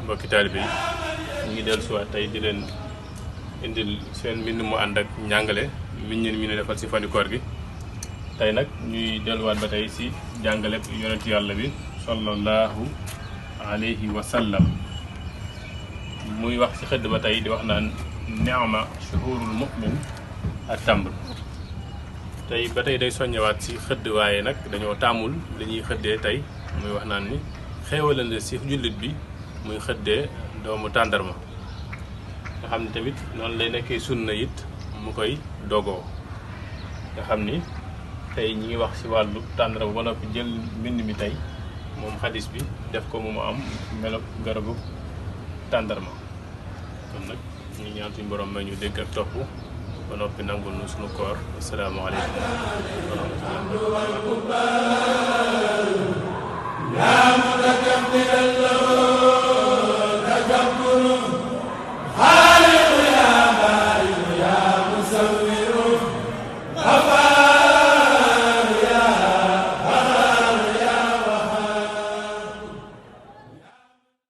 mbokki taalibe yi ñu ngi dellusiwaat tey di leen indil seen mbind mu ànd ak njàngale miñ mi ne defal si fani koor gi. tey nag ñuy delluwaat ba tey si jàngale yonent yàlla bi sallallahu alayhi wa sallam muy wax ci xëdd ba tey di wax naan ni'ma shuhurul mu'min ak tamr. tey ba tey day soññewaat si xëdd waaye nag dañoo tàmmul li ñuy xëddee tey muy wax naan ni xéewalande si jullit bi muy xëddee doomu tàndarma nga xam ni tamit noonu lay nekkee sunna it mu koy dogoo nga xam ni tey ñi ngi wax ci wàllu tàndarma ba noppi jël mbind mi tey moom xadis bi def ko mu am melo garabu tàndarma. kon nag ñu ñaan suñu borom may ñu dégg ak topp ba noppi nangul nu suñu koor. asalaamaaleykum wa rahmatulah.